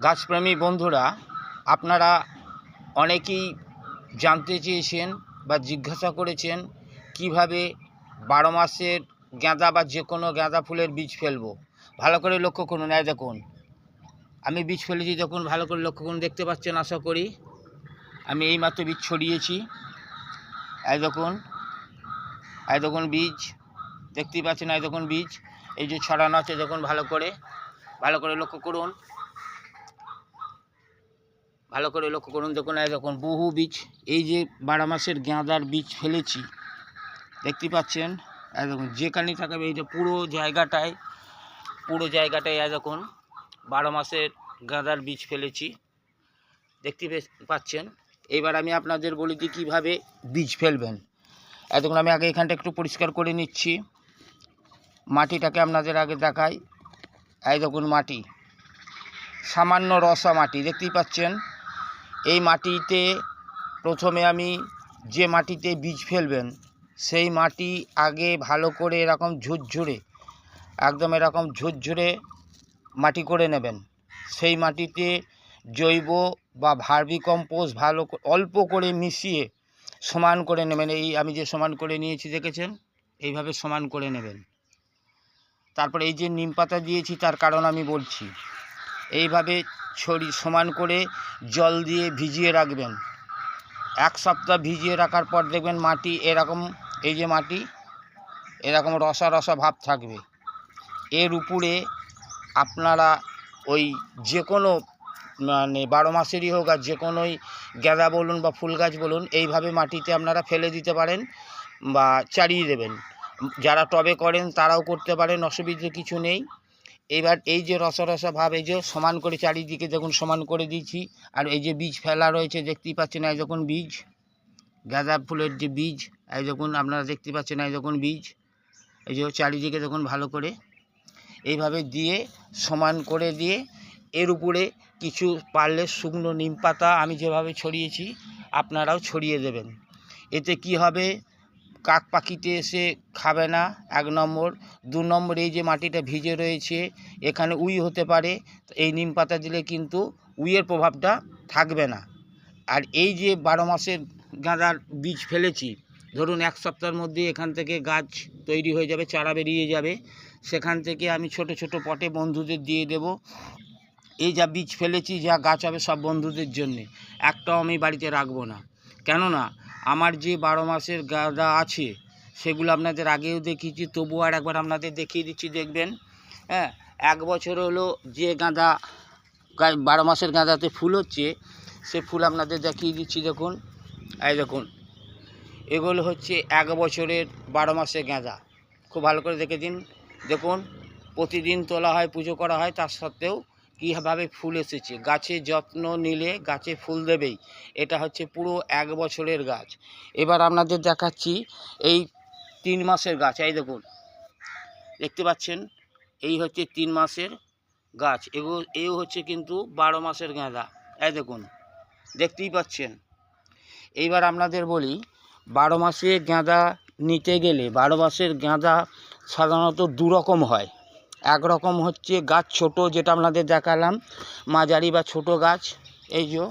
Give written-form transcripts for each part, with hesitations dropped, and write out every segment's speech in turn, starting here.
গাছপ্রেমী বন্ধুরা, আপনারা অনেকেই জানতে চেয়েছেন বা জিজ্ঞাসা করেছেন কিভাবে 12 মাসের গাঁদা বা যে কোনো গাঁদা ফুলের বীজ ফেলবো। ভালো করে লক্ষ্য করুন। এই দেখুন, আমি বীজ ফেলেছি। দেখুন, ভালো করে লক্ষ্য করুন। দেখতে পাচ্ছেন আশা করি। আমি এইমাত্র বীজ ছড়িয়েছি। এই দেখুন বীজ দেখতেই পাচ্ছেন। এই দেখুন বীজ, এই যে ছড়ানো আছে। দেখুন ভালো করে লক্ষ্য করুন। ভালো করে লক্ষ্য করুন। দেখুন, এই দেখুন বহু বীজ, এই যে 12 মাসের গাঁদার বীজ ফেলেছি। দেখতে পাচ্ছেন। এই দেখুন, যেখানেই থাকবে এই যে পুরো জায়গাটায় এই দেখুন 12 মাসের গাঁদার বীজ ফেলেছি। দেখতে পাচ্ছেন। এবার আমি আপনাদের বলি যে কীভাবে বীজ ফেলবেন। এই দেখুন, আমি আগে এখানটা একটু পরিষ্কার করে নিচ্ছি। মাটিটাকে আপনাদের আগে দেখাই। এই দেখুন মাটি, সামান্য রসা মাটি দেখতেই পাচ্ছেন। এই মাটিতে প্রথমে আমি যে মাটিতে বীজ ফেলবেন সেই মাটি আগে ভালো করে এরকম ঝুরঝুরে, একদম এরকম ঝুরঝুরে মাটি করে নেবেন। সেই মাটিতে জৈব বা ভার্মি কম্পোস্ট অল্প করে মিশিয়ে সমান করে নেবেন। এই আমি যে সমান করে নিয়েছি দেখেছেন, এইভাবে সমান করে নেবেন। তারপরে এই যে নিম পাতা দিয়েছি তার কারণ আমি বলছি। এইভাবে সমান করে জল দিয়ে ভিজিয়ে রাখবেন। 1 সপ্তাহ ভিজিয়ে রাখার পর দেখবেন মাটি এরকম, এই যে মাটি এরকম রসা রসা ভাব থাকবে। এর উপরে আপনারা ওই যে কোনো 12 মাসেরই হোক আর যে কোনোই গাঁদা বলুন বা ফুল গাছ বলুন, এইভাবে মাটিতে আপনারা ফেলে দিতে পারেন বা চারিয়ে দেবেন। যারা টবে করেন তারাও করতে পারেন, অসুবিধে কিছু নেই। এবার এই যে রসা রসা ভাব, এই যে সমান করে চারিদিকে দেখুন সমান করে দিয়েছি। আর এই যে বীজ ফেলা রয়েছে দেখতেই পাচ্ছেন। এই যখন বীজ, গাঁদা ফুলের যে বীজ, এই যখন আপনারা দেখতে পাচ্ছেন। এই যখন বীজ, এই যে চারিদিকে দেখুন ভালো করে এইভাবে দিয়ে সমান করে দিয়ে এর উপরে কিছু পারলে শুকনো নিম পাতা আমি যেভাবে ছড়িয়েছি আপনারাও ছড়িয়ে দেবেন। এতে কি হবে, কাক পাখিতে এসে খাবে না, 1 নম্বর। 2 নম্বর, এই যে মাটিটা ভিজে রয়েছে এখানে উই হতে পারে। এই নিম পাতা দিলে কিন্তু উইয়ের প্রভাবটা থাকবে না। আর এই যে 12 মাসের গাঁদার বীজ ফেলেছি, ধরুন 1 সপ্তাহের মধ্যে এখান থেকে গাছ তৈরি হয়ে যাবে, চারা বেরিয়ে যাবে। সেখান থেকে আমি ছোট ছোট পটে বন্ধুদের দিয়ে দেব। এই যা বীজ ফেলেছি, যা গাছ হবে সব বন্ধুদের জন্যে, একটাও আমি বাড়িতে রাখবো না। কেননা আমার যে 12 মাসের গাঁদা আছে সেগুলো আপনাদের আগেও দেখিয়েছি, তবু আর একবার আপনাদের দেখিয়ে দিচ্ছি, দেখবেন। হ্যাঁ, 1 বছর হলো যে গাঁদা 12 মাসের গাঁদাতে ফুল হচ্ছে, সে ফুল আপনাদের দেখিয়ে দিচ্ছি। দেখুন, এই দেখুন এগুলো হচ্ছে 1 বছরের 12 মাসের গাঁদা। খুব ভালো করে দেখে দিন। দেখুন, প্রতিদিন তোলা হয়, পুজো করা হয়, তার সত্ত্বেও কীভাবে ফুল এসেছে। গাছে যত্ন নিলে গাছে ফুল দেবেই। এটা হচ্ছে পুরো 1 বছরের গাছ। এবার আপনাদের দেখাচ্ছি এই 3 মাসের গাছ। এই দেখুন, দেখতে পাচ্ছেন, এই হচ্ছে 3 মাসের গাছ। এও হচ্ছে কিন্তু 12 মাসের গাঁদা। এই দেখুন, দেখতেই পাচ্ছেন। এইবার আপনাদের বলি, 12 মাসের গাঁদা নিতে গেলে 12 মাসের গাঁদা সাধারণত 2 রকম হয়। এক রকম হচ্ছে গাছ ছোট, যেটা আপনাদের দেখালাম, মাঝারি বা ছোট গাছ। এই যে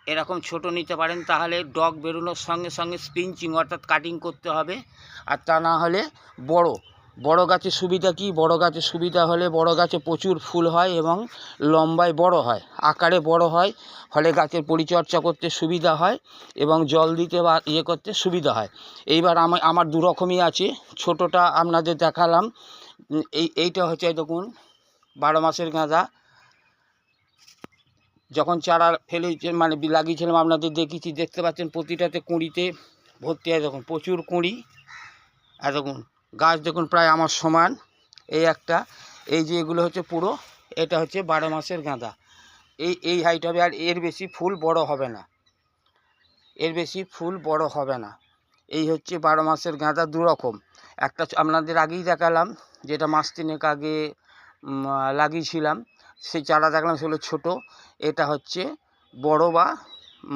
এরকম ছোট নিতে পারেন, তাহলে ডগ বেরোনোর সঙ্গে সঙ্গে স্পিঞ্চিং অর্থাৎ কাটিং করতে হবে। আর তা না হলে বড় গাছের সুবিধা কি, বড় গাছের সুবিধা হলে বড় গাছে প্রচুর ফুল হয় এবং লম্বায় বড় হয়, আকারে বড় হয়, ফলে গাছের পরিচর্যা করতে সুবিধা হয় এবং জল দিতে বা করতে সুবিধা হয়। এইবার আমার 2 রকমই আছে। ছোটোটা আপনাদের দেখালাম। এইটা হচ্ছে, দেখুন 12 মাসের গাঁদা। যখন চারা লাগিয়েছিলাম আপনাদের দেখিয়েছি, দেখতে পাচ্ছেন প্রতিটাতে কুঁড়িতে ভর্তি হয়। দেখুন প্রচুর কুঁড়ি। আর দেখুন গাছ দেখুন প্রায় আমার সমান। এই যে এগুলো হচ্ছে পুরো, এটা হচ্ছে 12 মাসের গাঁদা। এই হাইট হবে। আর এর বেশি ফুল বড় হবে না, এই হচ্ছে 12 মাসের গাঁদা 2 রকম। একটা আপনাদের আগেই দেখালাম, যেটা মাস 3 আগে লাগিয়েছিলাম, সেই চারা দেখলাম সেগুলো ছোটো। এটা হচ্ছে বড় বা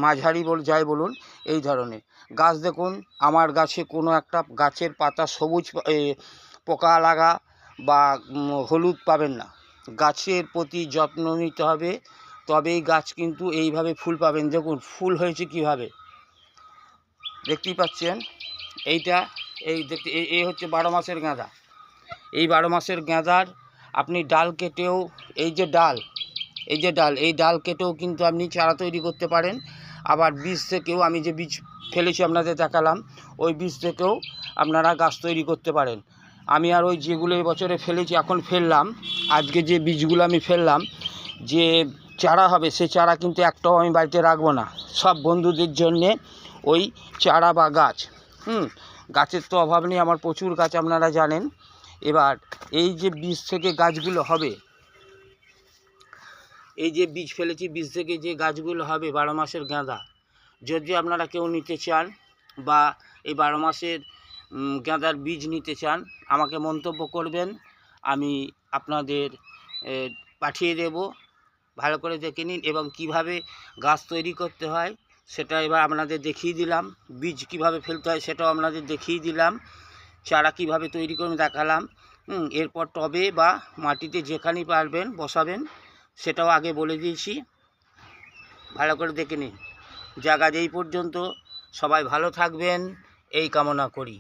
মাঝারি যাই বলুন, এই ধরনের গাছ। দেখুন আমার গাছে কোনো একটা গাছের পাতা সবুজ পোকা লাগা বা হলুদ পাবেন না। গাছের প্রতি যত্ন নিতে হবে, তবেই গাছ কিন্তু এইভাবে ফুল পাবেন। দেখুন ফুল হয়েছে কিভাবে, দেখতেই পাচ্ছেন। এইটা দেখতে এই হচ্ছে 12 মাসের গাঁদা। এই 12 মাসের গাঁদার আপনি ডাল কেটেও, এই ডাল কেটেও কিন্তু আপনি চারা তৈরি করতে পারেন। আবার বীজ থেকেও, আমি যে বীজ ফেলেছি আপনাদের দেখালাম, ওই বীজ থেকেও আপনারা গাছ তৈরি করতে পারেন। আমি আর ওই যেগুলো এবছরে ফেলেছি, এখন ফেললাম, আজকে যে বীজগুলো আমি ফেললাম, যে চারা হবে, সে চারা কিন্তু একটাও আমি বাড়িতে রাখবো না, সব বন্ধুদের জন্যে ওই চারা বা গাছ। গাছের তো অভাব নেই, আমার প্রচুর গাছ আপনারা জানেন। এবার এই যে বীজ থেকে গাছগুলো হবে, এই যে বীজ ফেলেছি, বীজ থেকে যে গাছগুলো হবে 12 মাসের গাঁদা, যদি আপনারা কেউ নিতে চান বা এই 12 মাসের গাঁদার বীজ নিতে চান, আমাকে মন্তব্য করবেন, আমি আপনাদের পাঠিয়ে দেব। ভালো করে দেখে নিন, এবং কিভাবে গাছ তৈরি করতে হয় সেটা এবার আপনাদের দেখিয়ে দিলাম। বীজ কিভাবে ফেলতে হয় সেটাও আপনাদের দেখিয়ে দিলাম। চারা কিভাবে তৈরি করে দেখালাম। এরপর টবে বা মাটিতে যেখানেই পারবেন বসাবেন, সেটাও আগে বলে দিয়েছি। ভালো করে দেখে নিন। জায়গা এই পর্যন্ত, সবাই ভালো থাকবেন এই কামনা করি।